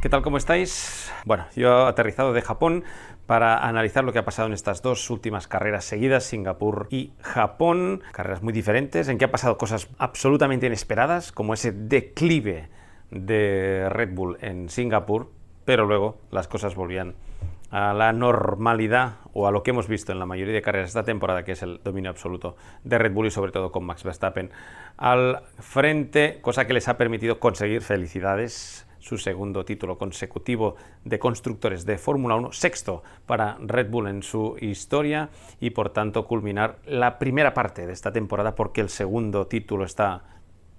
¿Qué tal? ¿Cómo estáis? Bueno, yo he aterrizado de Japón para analizar lo que ha pasado en estas dos últimas carreras seguidas, Singapur y Japón. Carreras muy diferentes, en que han pasado cosas absolutamente inesperadas, como ese declive de Red Bull en Singapur, pero luego las cosas volvían a la normalidad o a lo que hemos visto en la mayoría de carreras esta temporada, que es el dominio absoluto de Red Bull y sobre todo con Max Verstappen al frente, cosa que les ha permitido conseguir, felicidades, su segundo título consecutivo de constructores de Fórmula 1, sexto para Red Bull en su historia, y por tanto culminar la primera parte de esta temporada, porque el segundo título está a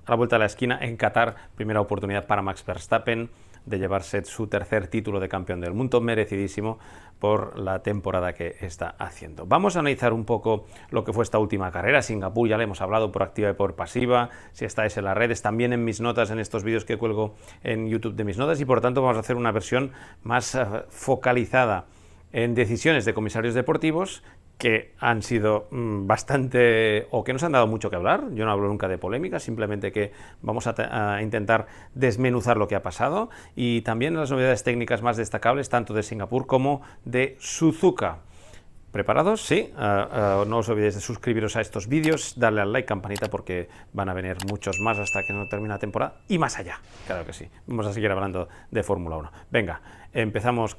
la vuelta de la esquina en Qatar. Primera oportunidad para Max Verstappen de llevarse su tercer título de campeón del mundo, merecidísimo por la temporada que está haciendo. Vamos a analizar un poco lo que fue esta última carrera. Singapur ya le hemos hablado por activa y por pasiva. Si estáis en las redes, también en mis notas, en estos vídeos que cuelgo en YouTube de mis notas, y por tanto vamos a hacer una versión más focalizada en decisiones de comisarios deportivos que han sido bastante, o que nos han dado mucho que hablar. Yo no hablo nunca de polémica, simplemente que vamos a intentar desmenuzar lo que ha pasado, y también las novedades técnicas más destacables tanto de Singapur como de Suzuka. ¿Preparados? Sí. No os olvidéis de suscribiros a estos vídeos, darle al like, campanita, porque van a venir muchos más hasta que no termine la temporada y más allá. Claro que sí. Vamos a seguir hablando de Fórmula 1. Venga, empezamos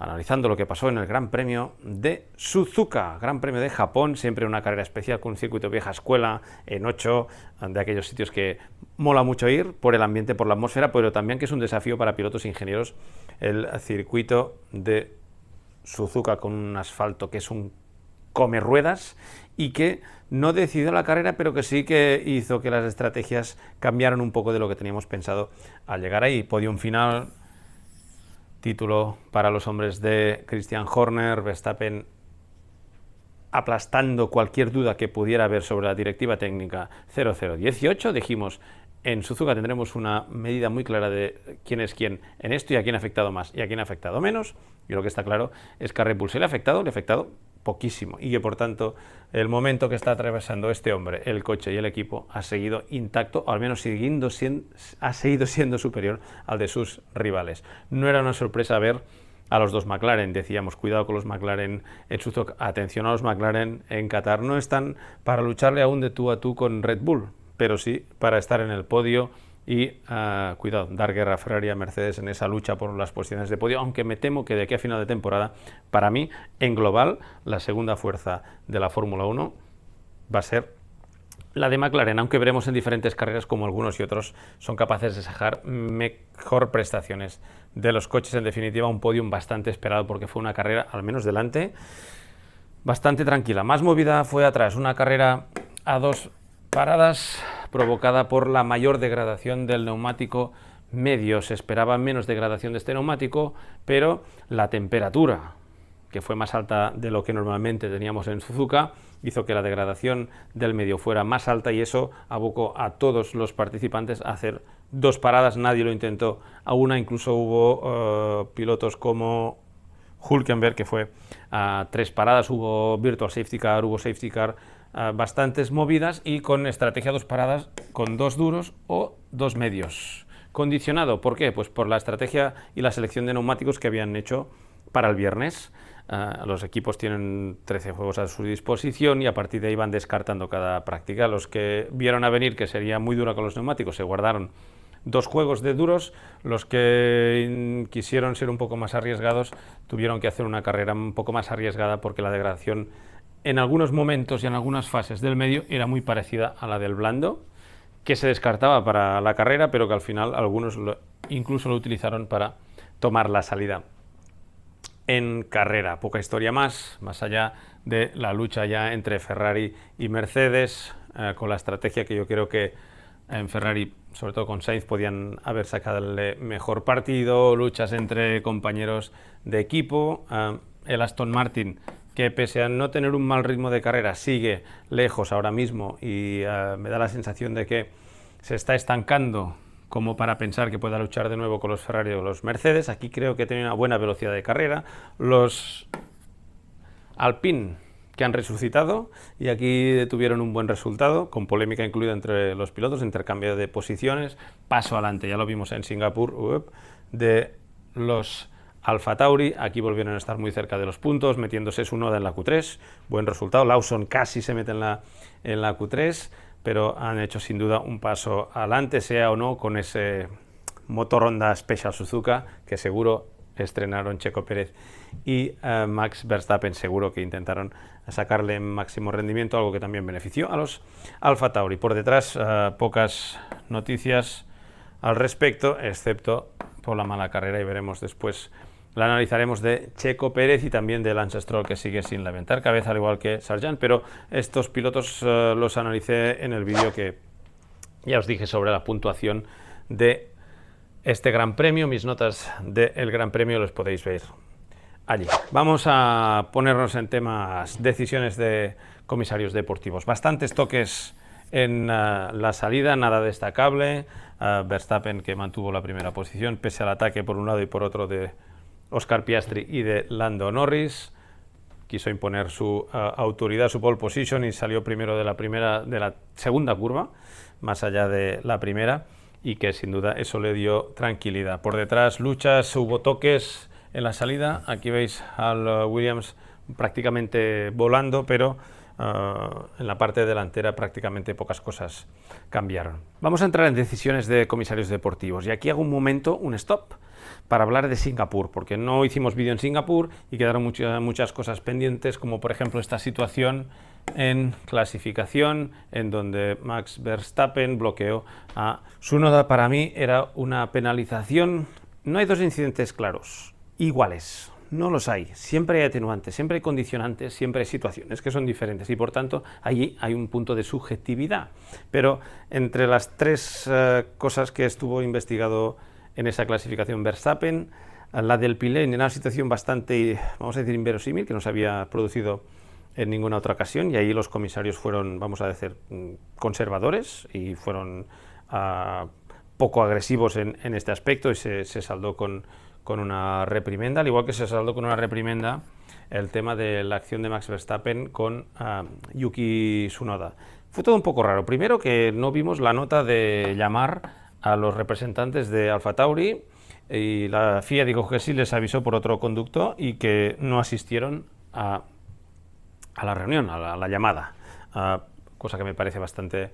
analizando lo que pasó en el Gran Premio de Suzuka, Gran Premio de Japón, siempre una carrera especial con un circuito vieja escuela, en 8, de aquellos sitios que mola mucho ir por el ambiente, por la atmósfera, pero también que es un desafío para pilotos e ingenieros el circuito de Suzuka, con un asfalto que es un come ruedas y que no decidió la carrera, pero que sí que hizo que las estrategias cambiaran un poco de lo que teníamos pensado al llegar ahí. Podium final, título para los hombres de Christian Horner, Verstappen aplastando cualquier duda que pudiera haber sobre la directiva técnica 0018. Dijimos, en Suzuka tendremos una medida muy clara de quién es quién en esto y a quién ha afectado más y a quién ha afectado menos. Y lo que está claro es que a Red Bull se le ha afectado poquísimo, y que por tanto el momento que está atravesando este hombre, el coche y el equipo, ha seguido intacto, o al menos ha seguido siendo superior al de sus rivales. No era una sorpresa ver a los dos McLaren. Decíamos, cuidado con los McLaren en Suzuka, atención a los McLaren en Qatar. No están para lucharle aún de tú a tú con Red Bull, pero sí para estar en el podio y, cuidado, dar guerra a Ferrari y a Mercedes en esa lucha por las posiciones de podio, aunque me temo que de aquí a final de temporada, para mí, en global, la segunda fuerza de la Fórmula 1 va a ser la de McLaren, aunque veremos en diferentes carreras como algunos y otros son capaces de sacar mejor prestaciones de los coches. En definitiva, un podium bastante esperado, porque fue una carrera, al menos delante, bastante tranquila. Más movida fue atrás, una carrera a dos paradas provocada por la mayor degradación del neumático medio. Se esperaba menos degradación de este neumático, pero la temperatura, que fue más alta de lo que normalmente teníamos en Suzuka, hizo que la degradación del medio fuera más alta, y eso abocó a todos los participantes a hacer dos paradas. Nadie lo intentó a una, incluso hubo pilotos como Hülkenberg que fue a 3 paradas, hubo virtual safety car, hubo safety car, bastantes movidas, y con estrategia 2 paradas con 2 duros o 2 medios. Condicionado, ¿por qué? Pues por la estrategia y la selección de neumáticos que habían hecho para el viernes. Los equipos tienen 13 juegos a su disposición y a partir de ahí van descartando cada práctica. Los que vieron a venir que sería muy dura con los neumáticos se guardaron 2 juegos de duros. Los que quisieron ser un poco más arriesgados tuvieron que hacer una carrera un poco más arriesgada, porque la degradación en algunos momentos y en algunas fases del medio era muy parecida a la del blando, que se descartaba para la carrera, pero que al final algunos incluso lo utilizaron para tomar la salida en carrera. Poca historia más allá de la lucha ya entre Ferrari y Mercedes, con la estrategia que yo creo que en Ferrari, sobre todo con Sainz, podían haber sacado el mejor partido, luchas entre compañeros de equipo. El Aston Martin, que pese a no tener un mal ritmo de carrera, sigue lejos ahora mismo, y me da la sensación de que se está estancando como para pensar que pueda luchar de nuevo con los Ferrari o los Mercedes. Aquí creo que tiene una buena velocidad de carrera. Los Alpine, que han resucitado y aquí tuvieron un buen resultado, con polémica incluida entre los pilotos, intercambio de posiciones, paso adelante, ya lo vimos en Singapur, de los Alfa Tauri. Aquí volvieron a estar muy cerca de los puntos, metiéndose su noda en la Q3, buen resultado. Lawson casi se mete en la Q3, pero han hecho sin duda un paso adelante, sea o no con ese motor Honda Special Suzuka, que seguro estrenaron Checo Pérez y Max Verstappen, seguro que intentaron sacarle máximo rendimiento, algo que también benefició a los Alfa Tauri. Por detrás, pocas noticias al respecto, excepto por la mala carrera, y veremos después, la analizaremos, de Checo Pérez y también de Lance Stroll, que sigue sin levantar cabeza, al igual que Sargent, pero estos pilotos los analicé en el vídeo que ya os dije sobre la puntuación de este Gran Premio. Mis notas del Gran Premio los podéis ver allí. Vamos a ponernos en temas decisiones de comisarios deportivos. Bastantes toques en la salida, nada destacable. Verstappen, que mantuvo la primera posición pese al ataque por un lado y por otro de Oscar Piastri y de Lando Norris. Quiso imponer su autoridad, su pole position, y salió primero de la segunda curva, más allá de la primera, y que sin duda eso le dio tranquilidad. Por detrás, luchas, hubo toques en la salida. Aquí veis al Williams prácticamente volando, pero en la parte delantera prácticamente pocas cosas cambiaron. Vamos a entrar en decisiones de comisarios deportivos, y aquí hago un momento, un stop, para hablar de Singapur, porque no hicimos vídeo en Singapur y quedaron muchas cosas pendientes, como por ejemplo esta situación en clasificación, en donde Max Verstappen bloqueó a Tsunoda. Para mí era una penalización. No hay dos incidentes claros, iguales. No los hay. Siempre hay atenuantes, siempre hay condicionantes, siempre hay situaciones que son diferentes, y por tanto allí hay un punto de subjetividad. Pero entre las tres cosas que estuvo investigado en esa clasificación Verstappen, la del Pirelli en una situación bastante, vamos a decir, inverosímil, que no se había producido en ninguna otra ocasión, y ahí los comisarios fueron, vamos a decir, conservadores y fueron poco agresivos en este aspecto, y se saldó con una reprimenda, al igual que se saldó con una reprimenda el tema de la acción de Max Verstappen con Yuki Tsunoda. Fue todo un poco raro. Primero, que no vimos la nota de llamar a los representantes de Alfa Tauri, y la FIA dijo que sí les avisó por otro conducto y que no asistieron a la reunión, a la llamada, cosa que me parece bastante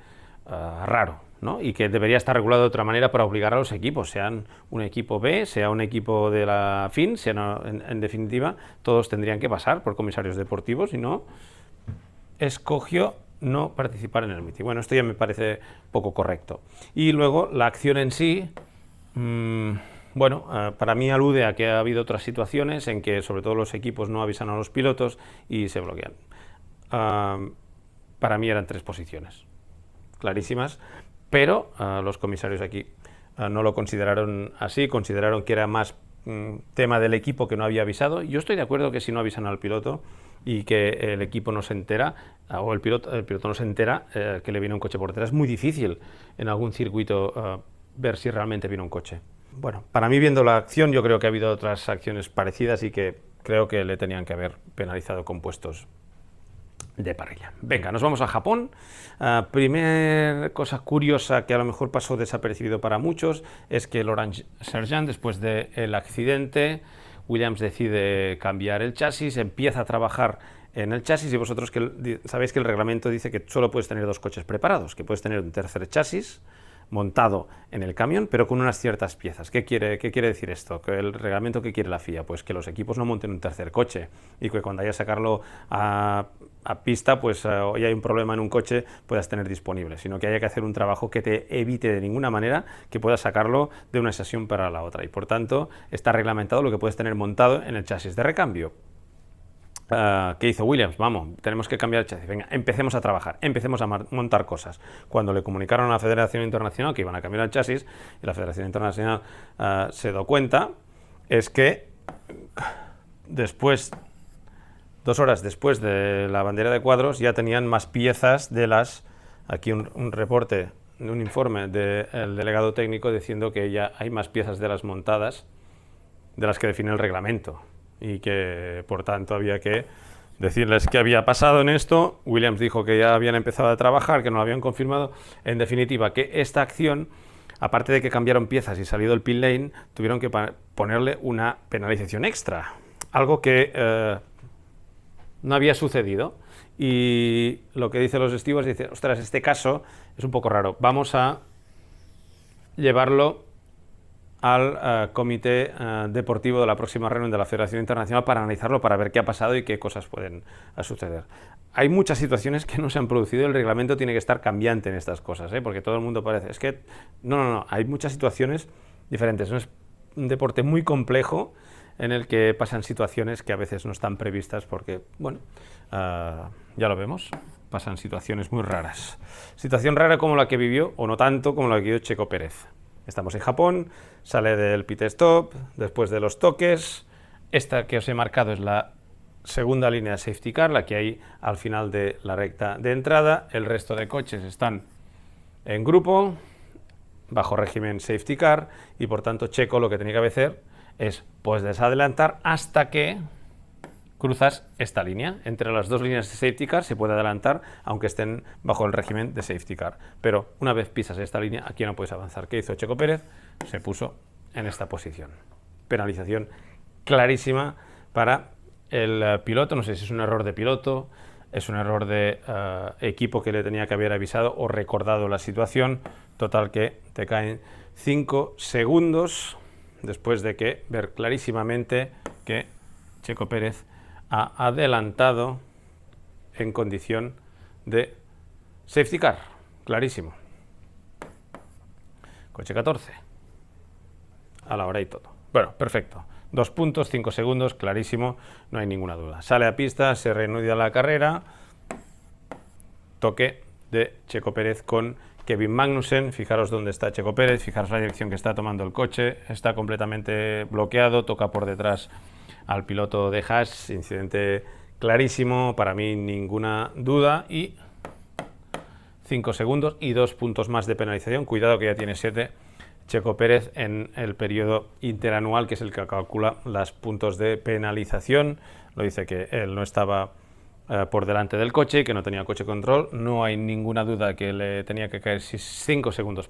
raro, ¿no? Y que debería estar regulado de otra manera para obligar a los equipos, sean un equipo B, sea un equipo de la FIN, en definitiva, todos tendrían que pasar por comisarios deportivos, y no escogió no participar en el meeting. Bueno, esto ya me parece poco correcto. Y luego la acción en sí, para mí alude a que ha habido otras situaciones en que sobre todo los equipos no avisan a los pilotos y se bloquean. Para mí eran tres posiciones clarísimas, pero los comisarios aquí no lo consideraron así, consideraron que era más tema del equipo que no había avisado. Yo estoy de acuerdo que si no avisan al piloto y que el equipo no se entera, o el piloto no se entera que le viene un coche por detrás, es muy difícil en algún circuito ver si realmente viene un coche. Bueno, para mí, viendo la acción, yo creo que ha habido otras acciones parecidas y que creo que le tenían que haber penalizado con puestos de parrilla. Venga, nos vamos a Japón. Primer cosa curiosa que a lo mejor pasó desapercibido para muchos es que Laurent Sergeant, después del accidente, Williams decide cambiar el chasis, empieza a trabajar en el chasis, y vosotros sabéis que el reglamento dice que solo puedes tener dos coches preparados, que puedes tener un tercer chasis montado en el camión, pero con unas ciertas piezas. ¿Qué quiere decir esto? ¿Que el reglamento qué quiere la FIA? Pues que los equipos no monten un tercer coche, y que cuando haya que sacarlo a pista, pues hoy hay un problema en un coche, puedas tener disponible, sino que haya que hacer un trabajo que te evite de ninguna manera que puedas sacarlo de una sesión para la otra, y por tanto está reglamentado lo que puedes tener montado en el chasis de recambio. ¿Qué hizo Williams? Vamos, tenemos que cambiar el chasis. Venga, empecemos a trabajar, empecemos a montar cosas. Cuando le comunicaron a la Federación Internacional que iban a cambiar el chasis, y la Federación Internacional se dio cuenta, es que después, 2 horas después de la bandera de cuadros, ya tenían más piezas de las... Aquí un reporte, un informe del delegado técnico diciendo que ya hay más piezas de las montadas de las que define el reglamento, y que por tanto había que decirles qué había pasado en esto. Williams dijo que ya habían empezado a trabajar, que no lo habían confirmado. En definitiva, que esta acción, aparte de que cambiaron piezas y salido el pit lane, tuvieron que ponerle una penalización extra. Algo que no había sucedido. Y lo que dicen los stewards, dice, ostras, este caso es un poco raro. Vamos a llevarlo al comité deportivo de la próxima reunión de la Federación Internacional para analizarlo, para ver qué ha pasado y qué cosas pueden suceder. Hay muchas situaciones que no se han producido y el reglamento tiene que estar cambiante en estas cosas, porque todo el mundo parece... Es que no, hay muchas situaciones diferentes. Es un deporte muy complejo en el que pasan situaciones que a veces no están previstas porque, bueno, ya lo vemos, pasan situaciones muy raras. Situación rara como la que vivió, o no tanto, como la que vivió Checo Pérez. Estamos en Japón, sale del pit stop, después de los toques. Esta que os he marcado es la segunda línea de safety car, la que hay al final de la recta de entrada. El resto de coches están en grupo, bajo régimen safety car, y por tanto Checo lo que tenía que hacer es pues desadelantar hasta que cruzas esta línea. Entre las dos líneas de safety car se puede adelantar aunque estén bajo el régimen de safety car, pero una vez pisas esta línea aquí no puedes avanzar. ¿Qué hizo Checo Pérez? Se puso en esta posición. Penalización clarísima para el piloto. No sé si es un error de piloto, es un error de equipo que le tenía que haber avisado o recordado la situación. Total que te caen 5 segundos después de que ver clarísimamente que Checo Pérez ha adelantado en condición de safety car, clarísimo. Coche 14, a la hora y todo. Bueno, perfecto. 2 puntos, 5 segundos, clarísimo, no hay ninguna duda. Sale a pista, se reanuda la carrera, toque de Checo Pérez con Kevin Magnussen. Fijaros dónde está Checo Pérez, fijaros la dirección que está tomando el coche, está completamente bloqueado, toca por detrás al piloto de Haas, incidente clarísimo, para mí ninguna duda, y 5 segundos y 2 puntos más de penalización. Cuidado que ya tiene 7 Checo Pérez en el periodo interanual, que es el que calcula los puntos de penalización. Lo dice que él no estaba por delante del coche, que no tenía coche control. No hay ninguna duda que le tenía que caer 5 segundos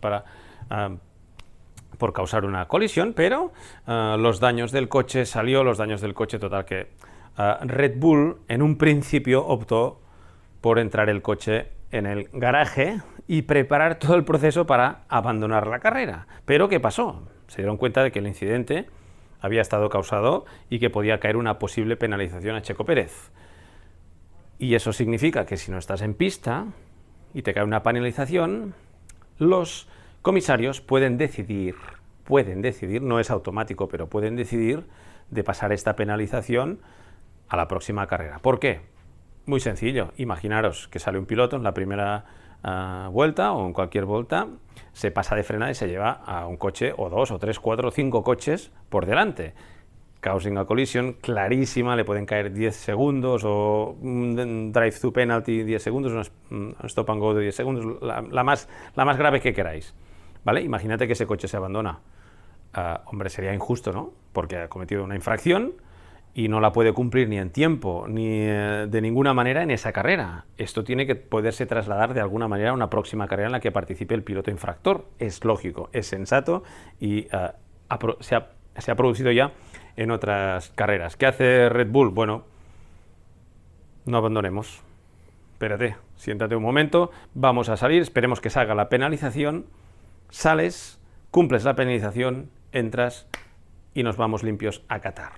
por causar una colisión, pero los daños del coche total que Red Bull en un principio optó por entrar el coche en el garaje y preparar todo el proceso para abandonar la carrera. Pero ¿qué pasó? Se dieron cuenta de que el incidente había estado causado y que podía caer una posible penalización a Checo Pérez. Y eso significa que si no estás en pista y te cae una penalización, los comisarios pueden decidir, no es automático, pero pueden decidir de pasar esta penalización a la próxima carrera. ¿Por qué? Muy sencillo. Imaginaros que sale un piloto en la primera vuelta o en cualquier vuelta, se pasa de frenada y se lleva a un coche o 2 o 3, 4 o 5 coches por delante. Causing a collision clarísima, le pueden caer 10 segundos o un drive-through penalty 10 segundos, un stop and go de 10 segundos, la más grave que queráis. ¿Vale? Imagínate que ese coche se abandona. Hombre, sería injusto, ¿no? Porque ha cometido una infracción y no la puede cumplir ni en tiempo ni de ninguna manera en esa carrera. Esto tiene que poderse trasladar de alguna manera a una próxima carrera en la que participe el piloto infractor. Es lógico, es sensato y se ha producido ya en otras carreras. ¿Qué hace Red Bull? Bueno, no abandonemos. Espérate, siéntate un momento, vamos a salir, esperemos que salga la penalización, sales, cumples la penalización, entras y nos vamos limpios a Qatar.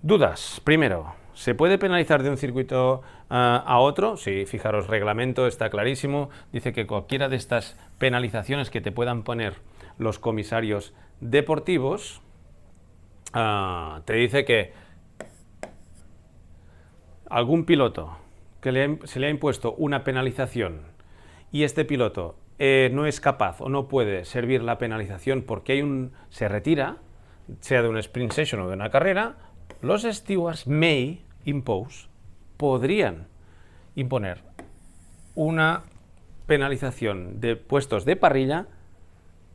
Dudas. Primero, ¿se puede penalizar de un circuito a otro? Sí, fijaros, reglamento está clarísimo, dice que cualquiera de estas penalizaciones que te puedan poner los comisarios deportivos, te dice que algún piloto que se le ha impuesto una penalización y este piloto no es capaz o no puede servir la penalización porque se retira, sea de un sprint session o de una carrera, los stewards podrían imponer una penalización de puestos de parrilla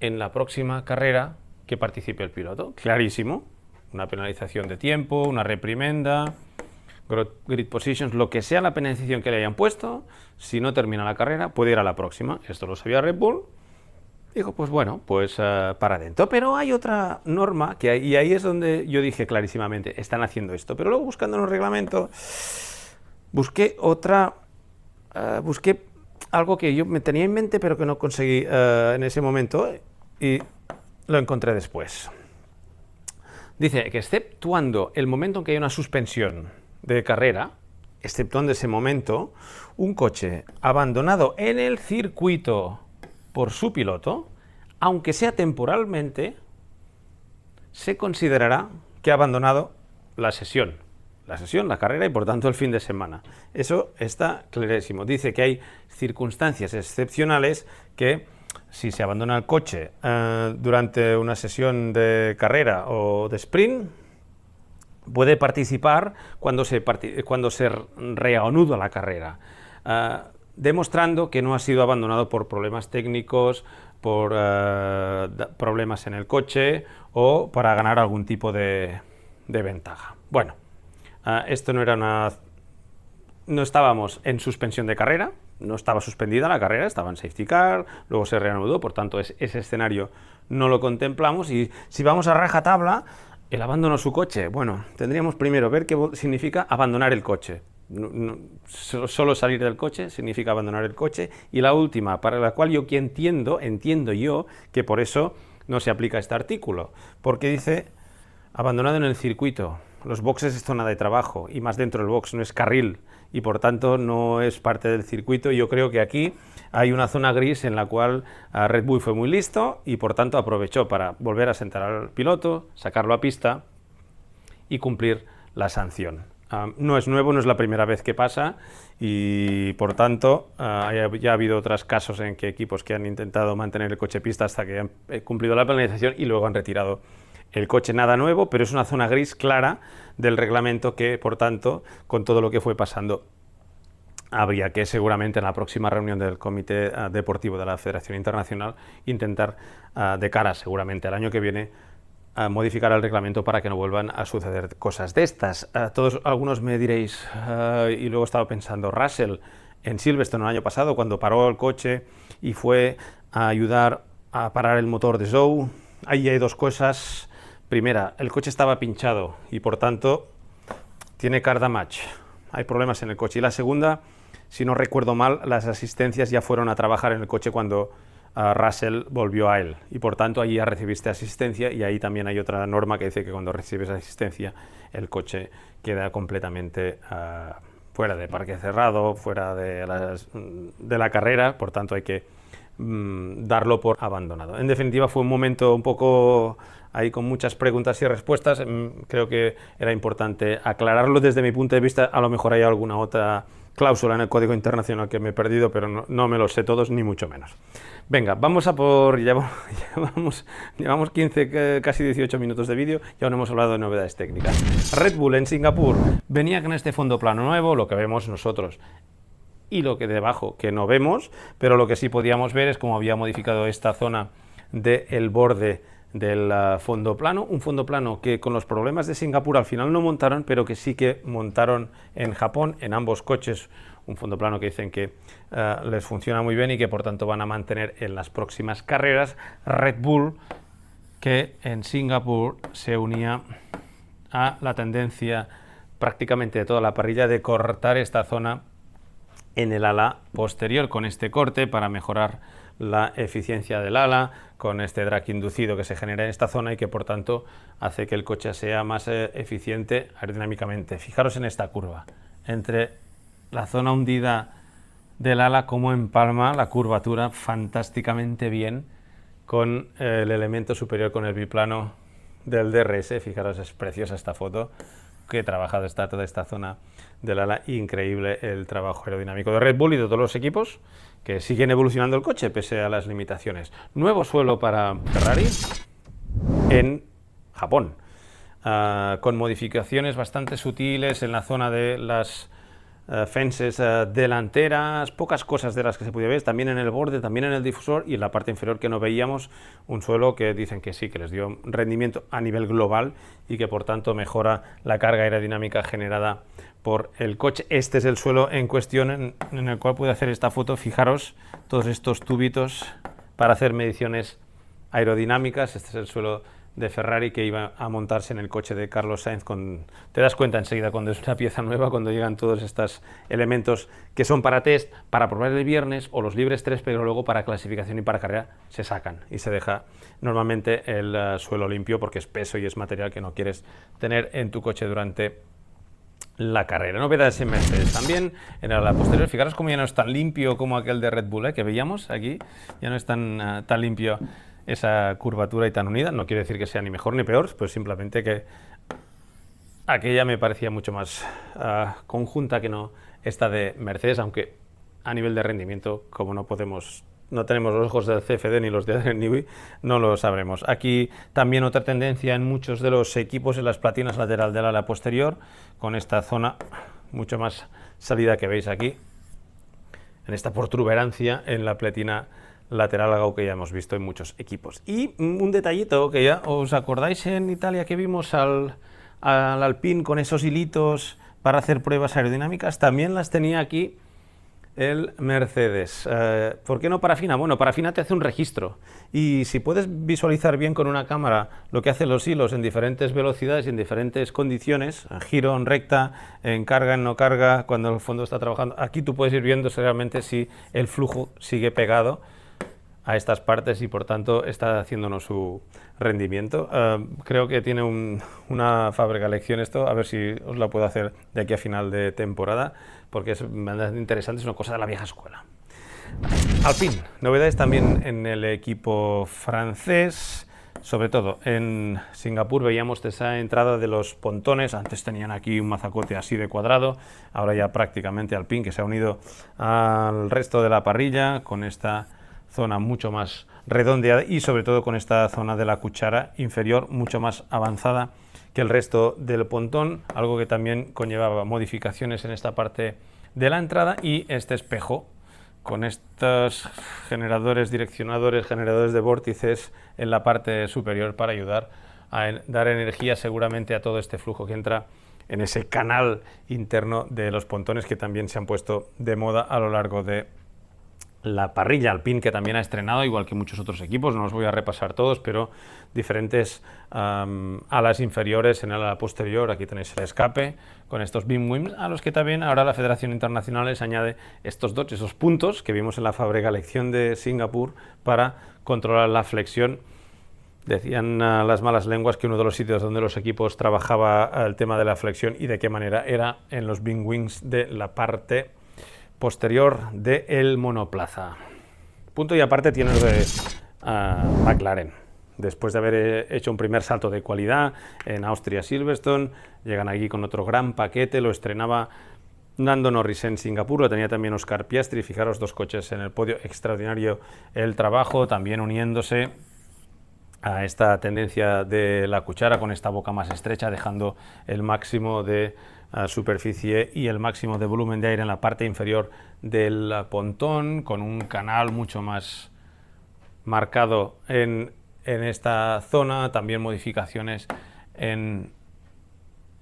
en la próxima carrera que participe el piloto. Clarísimo, una penalización de tiempo, una reprimenda, grid positions, lo que sea la penalización que le hayan puesto, si no termina la carrera, puede ir a la próxima. Esto lo sabía Red Bull. Digo, pues bueno, pues para adentro. Pero hay otra norma, y ahí es donde yo dije clarísimamente, están haciendo esto. Pero luego buscando en el reglamento, busqué algo que yo me tenía en mente, pero que no conseguí en ese momento, y lo encontré después. Dice que exceptuando el momento en que hay una suspensión de carrera, exceptuando ese momento, un coche abandonado en el circuito por su piloto, aunque sea temporalmente, se considerará que ha abandonado la sesión, la carrera y por tanto el fin de semana. Eso está clarísimo. Dice que hay circunstancias excepcionales que si se abandona el coche durante una sesión de carrera o de sprint, puede participar cuando se reanuda la carrera, demostrando que no ha sido abandonado por problemas técnicos, por problemas en el coche o para ganar algún tipo de ventaja. Bueno, esto no era no estábamos en suspensión de carrera, no estaba suspendida la carrera, estaba en safety car, luego se reanudó, por tanto ese escenario no lo contemplamos. Y si vamos a rajatabla, el abandono de su coche, bueno, tendríamos primero ver qué significa abandonar el coche. Solo salir del coche significa abandonar el coche. Y la última, para la cual yo entiendo yo que por eso no se aplica este artículo, porque dice abandonado en el circuito. Los boxes es zona de trabajo y más dentro del box, no es carril y por tanto no es parte del circuito. Yo creo que aquí hay una zona gris en la cual Red Bull fue muy listo y por tanto aprovechó para volver a sentar al piloto, sacarlo a pista y cumplir la sanción. No es nuevo, no es la primera vez que pasa y por tanto ya ha habido otros casos en que equipos que han intentado mantener el coche pista hasta que han cumplido la penalización y luego han retirado el coche. Nada nuevo, pero es una zona gris clara del reglamento que, por tanto, con todo lo que fue pasando, habría que seguramente en la próxima reunión del Comité Deportivo de la Federación Internacional intentar, de cara seguramente al año que viene, modificar el reglamento para que no vuelvan a suceder cosas de estas. Algunos me diréis, y luego estaba pensando, Russell en Silverstone el año pasado, cuando paró el coche y fue a ayudar a parar el motor de Zhou, ahí hay dos cosas. Primera, el coche estaba pinchado y por tanto tiene car damage, hay problemas en el coche. Y la segunda, si no recuerdo mal, las asistencias ya fueron a trabajar en el coche cuando Russell volvió a él y por tanto ahí ya recibiste asistencia y ahí también hay otra norma que dice que cuando recibes asistencia el coche queda completamente fuera de parque cerrado, fuera de la carrera, por tanto hay que darlo por abandonado. En definitiva fue un momento un poco ahí con muchas preguntas y respuestas. Creo que era importante aclararlo desde mi punto de vista. A lo mejor hay alguna otra cláusula en el Código Internacional que me he perdido, pero no me los sé todos, ni mucho menos. Venga, vamos a por... Llevamos 15, casi 18 minutos de vídeo y aún no hemos hablado de novedades técnicas. Red Bull en Singapur venía con este fondo plano nuevo, lo que vemos nosotros y lo que debajo que no vemos, pero lo que sí podíamos ver es cómo había modificado esta zona del borde del fondo plano, un fondo plano que con los problemas de Singapur al final no montaron, pero que sí que montaron en Japón, en ambos coches, un fondo plano que dicen que les funciona muy bien y que por tanto van a mantener en las próximas carreras. Red Bull, que en Singapur se unía a la tendencia prácticamente de toda la parrilla de cortar esta zona en el ala posterior con este corte para mejorar la eficiencia del ala, con este drag inducido que se genera en esta zona y que por tanto hace que el coche sea más eficiente aerodinámicamente. Fijaros en esta curva, entre la zona hundida del ala como empalma la curvatura fantásticamente bien con el elemento superior, con el biplano del DRS. Fijaros, es preciosa esta foto. Qué trabajado está toda esta zona del ala, increíble el trabajo aerodinámico de Red Bull y de todos los equipos que siguen evolucionando el coche pese a las limitaciones. Nuevo suelo para Ferrari en Japón, con modificaciones bastante sutiles en la zona de fences delanteras, pocas cosas de las que se podía ver, también en el borde, también en el difusor y en la parte inferior que no veíamos, un suelo que dicen que sí, que les dio rendimiento a nivel global y que por tanto mejora la carga aerodinámica generada por el coche. Este es el suelo en cuestión en el cual pude hacer esta foto. Fijaros, todos estos tubitos para hacer mediciones aerodinámicas. Este es el suelo de Ferrari que iba a montarse en el coche de Carlos Sainz. Te das cuenta enseguida cuando es una pieza nueva, cuando llegan todos estos elementos que son para test, para probar el viernes o los libres 3, pero luego para clasificación y para carrera se sacan y se deja normalmente el suelo limpio porque es peso y es material que no quieres tener en tu coche durante la carrera. Novedades en Mercedes también en el ala posterior. Fijaros cómo ya no es tan limpio como aquel de Red Bull, que veíamos aquí. Ya no es tan limpio esa curvatura y tan unida. No quiere decir que sea ni mejor ni peor, pues simplemente que aquella me parecía mucho más conjunta que no esta de Mercedes, aunque a nivel de rendimiento, como no tenemos los ojos del CFD ni los de Adrian Newey, no lo sabremos. Aquí también otra tendencia en muchos de los equipos en las platinas lateral del ala posterior, con esta zona mucho más salida que veis aquí, en esta protuberancia en la platina lateral, algo que ya hemos visto en muchos equipos. Y un detallito que ya os acordáis en Italia que vimos al Alpine con esos hilitos para hacer pruebas aerodinámicas, también las tenía aquí el Mercedes. ¿Por qué no parafina? Bueno, parafina te hace un registro y si puedes visualizar bien con una cámara lo que hacen los hilos en diferentes velocidades y en diferentes condiciones, en giro, en recta, en carga, en no carga, cuando el fondo está trabajando, aquí tú puedes ir viendo realmente si el flujo sigue pegado a estas partes y por tanto está haciéndonos su rendimiento. Creo que tiene una fábrica lección esto, a ver si os la puedo hacer de aquí a final de temporada, porque es interesante, es una cosa de la vieja escuela. Alpine, novedades también en el equipo francés, sobre todo en Singapur veíamos esa entrada de los pontones. Antes tenían aquí un mazacote así de cuadrado, ahora ya prácticamente Alpine, que se ha unido al resto de la parrilla con esta zona mucho más redondeada y sobre todo con esta zona de la cuchara inferior mucho más avanzada que el resto del pontón, algo que también conllevaba modificaciones en esta parte de la entrada, y este espejo con estos direccionadores, generadores de vórtices en la parte superior para ayudar a dar energía seguramente a todo este flujo que entra en ese canal interno de los pontones, que también se han puesto de moda a lo largo de la parrilla. Alpine, que también ha estrenado, igual que muchos otros equipos, no los voy a repasar todos, pero diferentes alas inferiores en el ala posterior. Aquí tenéis el escape con estos beam wings, a los que también ahora la Federación Internacional les añade estos dots, esos puntos que vimos en la fábrica lección de Singapur para controlar la flexión. Decían las malas lenguas que uno de los sitios donde los equipos trabajaba el tema de la flexión y de qué manera era en los beam wings de la parte posterior del monoplaza. Punto y aparte tiene lo de McLaren. Después de haber hecho un primer salto de cualidad en Austria Silverstone, llegan aquí con otro gran paquete. Lo estrenaba Lando Norris en Singapur, lo tenía también Oscar Piastri. Fijaros, dos coches en el podio, extraordinario el trabajo, también uniéndose a esta tendencia de la cuchara con esta boca más estrecha, dejando el máximo de superficie y el máximo de volumen de aire en la parte inferior del pontón, con un canal mucho más marcado en esta zona. También modificaciones en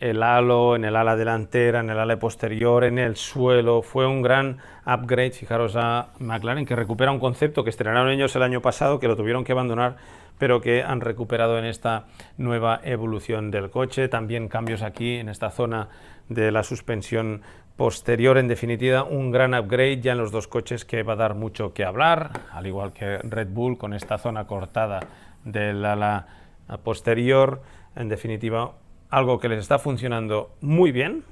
el halo, en el ala delantera, en el ala posterior, en el suelo. Fue un gran upgrade, fijaros, a McLaren, que recupera un concepto que estrenaron ellos el año pasado, que lo tuvieron que abandonar, pero que han recuperado en esta nueva evolución del coche. También cambios aquí en esta zona de la suspensión posterior. En definitiva, un gran upgrade ya en los dos coches que va a dar mucho que hablar, al igual que Red Bull con esta zona cortada del ala posterior. En definitiva, algo que les está funcionando muy bien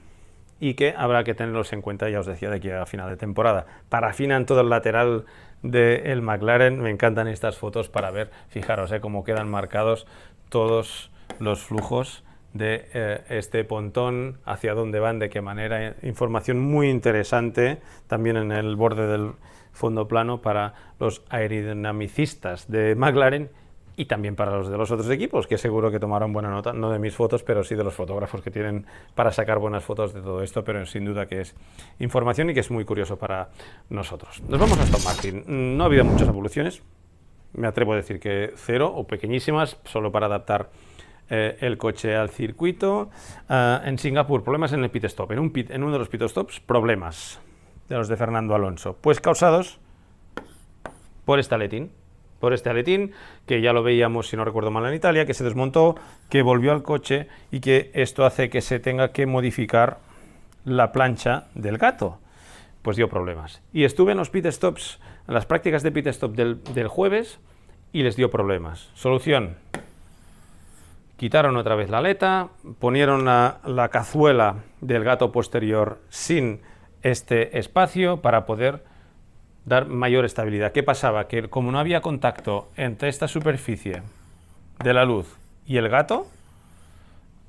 y que habrá que tenerlos en cuenta, ya os decía, de aquí a final de temporada. Parafinan todo el lateral del McLaren. Me encantan estas fotos para ver, fijaros, cómo quedan marcados todos los flujos de este pontón, hacia dónde van, de qué manera. Información muy interesante también en el borde del fondo plano para los aerodinamicistas de McLaren y también para los de los otros equipos, que seguro que tomaron buena nota, no de mis fotos, pero sí de los fotógrafos que tienen para sacar buenas fotos de todo esto, pero sin duda que es información y que es muy curioso para nosotros. Nos vamos a Aston Martin. No ha habido muchas evoluciones, me atrevo a decir que cero o pequeñísimas, solo para adaptar el coche al circuito. En Singapur, problemas en el pit stop. En uno de los pit stops, problemas de los de Fernando Alonso, pues causados por este aletín, que ya lo veíamos, si no recuerdo mal, en Italia, que se desmontó, que volvió al coche y que esto hace que se tenga que modificar la plancha del gato. Pues dio problemas. Y estuve en los pit stops, en las prácticas de pit stop del jueves, y les dio problemas. Solución: quitaron otra vez la aleta, ponieron la cazuela del gato posterior sin este espacio para poder dar mayor estabilidad. ¿Qué pasaba? Que como no había contacto entre esta superficie de la luz y el gato,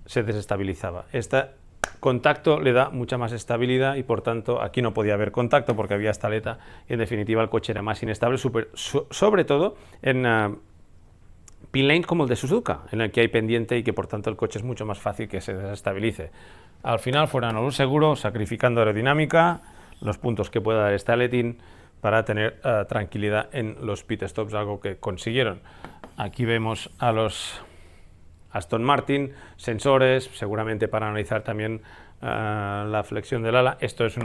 se desestabilizaba. Este contacto le da mucha más estabilidad y por tanto aquí no podía haber contacto porque había esta aleta y en definitiva el coche era más inestable, sobre todo en pin lanes como el de Suzuka, en el que hay pendiente y que por tanto el coche es mucho más fácil que se desestabilice. Al final fueron a lo seguro, sacrificando aerodinámica, los puntos que pueda dar este aletín, para tener tranquilidad en los pit stops, algo que consiguieron. Aquí vemos a los Aston Martin, sensores, seguramente para analizar también la flexión del ala. Esto es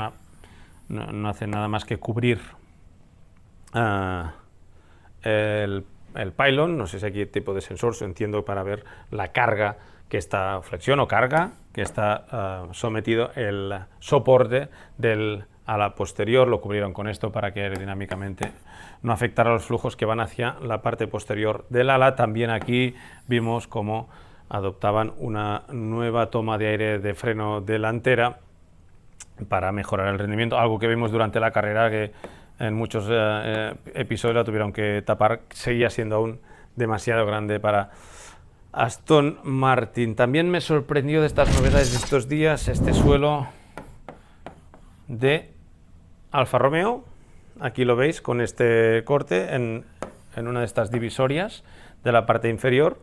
no hace nada más que cubrir el pylon, no sé si aquí tipo de sensor, entiendo para ver la carga que está, flexión o carga, que está sometido el soporte del ala posterior. Lo cubrieron con esto para que aerodinámicamente no afectara los flujos que van hacia la parte posterior del ala. También aquí vimos cómo adoptaban una nueva toma de aire de freno delantera para mejorar el rendimiento, algo que vimos durante la carrera, que en muchos episodios la tuvieron que tapar, seguía siendo aún demasiado grande para Aston Martin. También me sorprendió de estas novedades de estos días este suelo de Alfa Romeo. Aquí lo veis con este corte en una de estas divisorias de la parte inferior,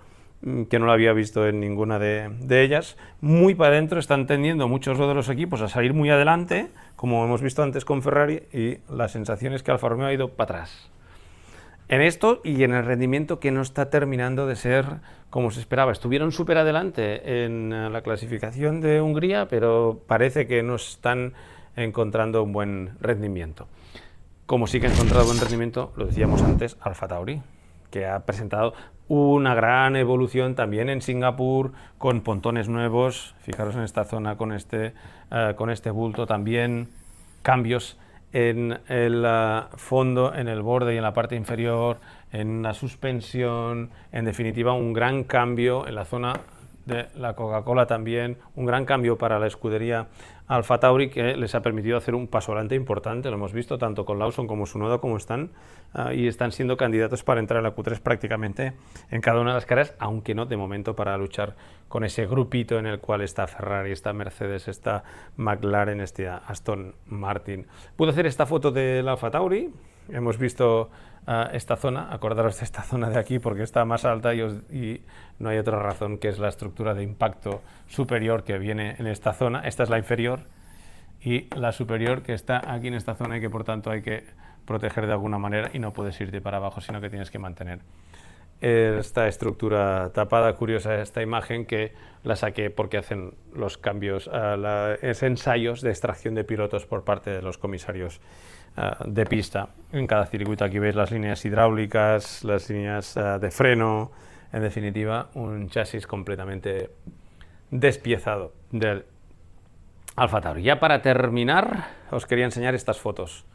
que no lo había visto en ninguna de ellas. Muy para adentro, están tendiendo muchos de los equipos a salir muy adelante, como hemos visto antes con Ferrari, y la sensación es que Alfa Romeo ha ido para atrás en esto y en el rendimiento, que no está terminando de ser como se esperaba. Estuvieron súper adelante en la clasificación de Hungría, pero parece que no están encontrando un buen rendimiento. Como sí que ha encontrado buen rendimiento, lo decíamos antes, AlphaTauri, que ha presentado una gran evolución también en Singapur, con pontones nuevos. Fijaros en esta zona con este bulto, también cambios en el fondo, en el borde y en la parte inferior, en la suspensión. En definitiva, un gran cambio en la zona de la Coca-Cola, también un gran cambio para la escudería AlphaTauri, que les ha permitido hacer un paso adelante importante. Lo hemos visto tanto con Lawson como Tsunoda, como están y están siendo candidatos para entrar en la Q3 prácticamente en cada una de las carreras, aunque no de momento para luchar con ese grupito en el cual está Ferrari, está Mercedes, está McLaren, este Aston Martin. Pude hacer esta foto del AlphaTauri. Hemos visto esta zona, acordaros de esta zona de aquí porque está más alta y no hay otra razón, que es la estructura de impacto superior que viene en esta zona. Esta es la inferior y la superior, que está aquí en esta zona y que por tanto hay que proteger de alguna manera, y no puedes irte para abajo, sino que tienes que mantener esta estructura tapada. Curiosa esta imagen, que la saqué porque hacen los cambios, ensayos de extracción de pilotos por parte de los comisarios de pista en cada circuito. Aquí veis las líneas hidráulicas, las líneas de freno, en definitiva un chasis completamente despiezado del AlphaTauri. Ya para terminar, os quería enseñar estas fotos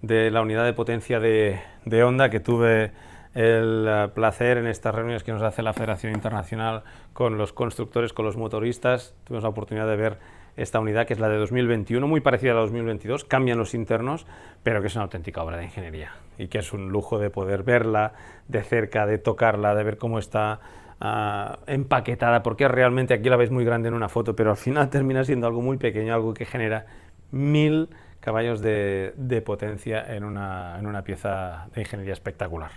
de la unidad de potencia de Honda, que tuve el placer en estas reuniones que nos hace la Federación Internacional con los constructores, con los motoristas. Tuvimos la oportunidad de ver esta unidad, que es la de 2021, muy parecida a la de 2022, cambian los internos, pero que es una auténtica obra de ingeniería y que es un lujo de poder verla de cerca, de tocarla, de ver cómo está empaquetada, porque realmente aquí la veis muy grande en una foto, pero al final termina siendo algo muy pequeño, algo que genera 1000 caballos de potencia en una pieza de ingeniería espectacular.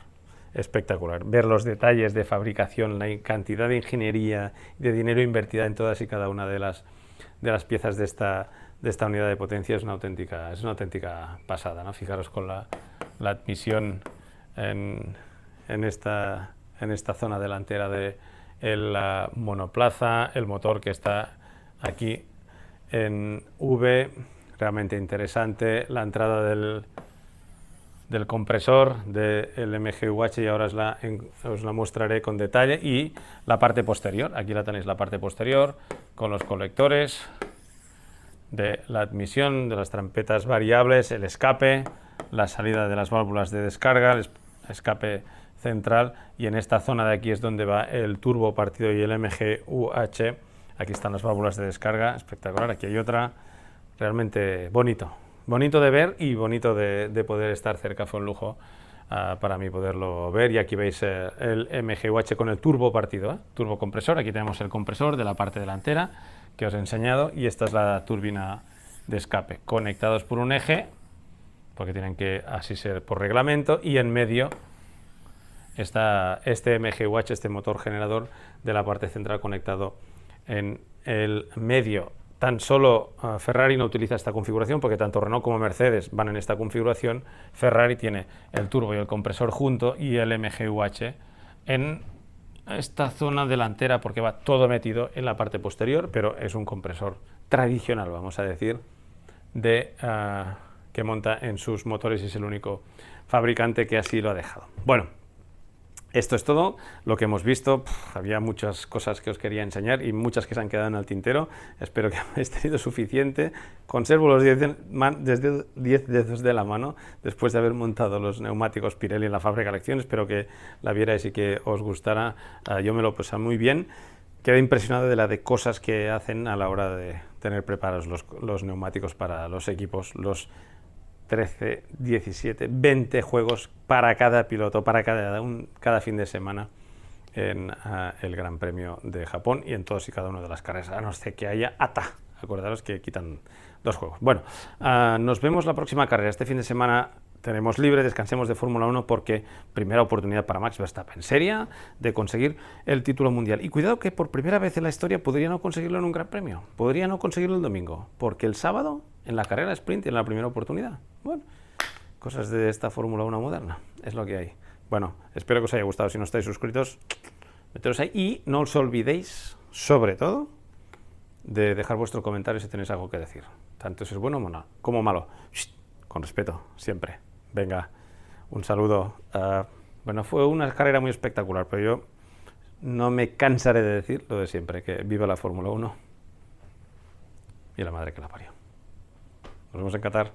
espectacular. Ver los detalles de fabricación, la cantidad de ingeniería y de dinero invertida en todas y cada una de las piezas de esta unidad de potencia es una auténtica pasada, ¿no? Fijaros con la admisión en esta zona delantera de la monoplaza, el motor que está aquí en V, realmente interesante, la entrada del compresor del MGUH y ahora os la mostraré con detalle, y la parte posterior, aquí la tenéis, la parte posterior con los colectores de la admisión, de las trampetas variables, el escape, la salida de las válvulas de descarga, el escape central, y en esta zona de aquí es donde va el turbo partido y el MGUH. Aquí están las válvulas de descarga, espectacular. Aquí hay otra, realmente bonito de ver y bonito de poder estar cerca. Fue un lujo para mí poderlo ver. Y aquí veis el MGUH con el turbo partido, turbo compresor. Aquí tenemos el compresor de la parte delantera que os he enseñado, y esta es la turbina de escape, conectados por un eje, porque tienen que así ser por reglamento, y en medio está este MGUH, este motor generador de la parte central conectado en el medio. Tan solo Ferrari no utiliza esta configuración, porque tanto Renault como Mercedes van en esta configuración. Ferrari tiene el turbo y el compresor junto y el MGUH en esta zona delantera, porque va todo metido en la parte posterior, pero es un compresor tradicional, vamos a decir, que monta en sus motores, y es el único fabricante que así lo ha dejado. Bueno, esto es todo lo que hemos visto. Había muchas cosas que os quería enseñar y muchas que se han quedado en el tintero. Espero que hayáis tenido suficiente. Conservo los 10 dedos de la mano después de haber montado los neumáticos Pirelli en la fábrica Lección. Espero que la vierais y que os gustara. Yo me lo pasé muy bien. Quedé impresionado de cosas que hacen a la hora de tener preparados los neumáticos para los equipos, los 13, 17, 20 juegos para cada piloto, para cada fin de semana en el Gran Premio de Japón y en todos y cada una de las carreras, a no ser que haya ATA. Acordaros que quitan 2 juegos. Bueno, nos vemos la próxima carrera. Este fin de semana tenemos libre, descansemos de Fórmula 1, porque primera oportunidad para Max Verstappen seria de conseguir el título mundial. Y cuidado que por primera vez en la historia podría no conseguirlo en un Gran Premio, podría no conseguirlo el domingo, porque el sábado en la carrera sprint en la primera oportunidad. Bueno, cosas de esta Fórmula 1 moderna, es lo que hay. Bueno, espero que os haya gustado. Si no estáis suscritos, meteros ahí y no os olvidéis, sobre todo, de dejar vuestro comentario si tenéis algo que decir, tanto si es bueno como malo. Con respeto, siempre. Venga, un saludo. Bueno, fue una carrera muy espectacular, pero yo no me cansaré de decir lo de siempre, que viva la Fórmula 1 y la madre que la parió. Nos vemos en Qatar.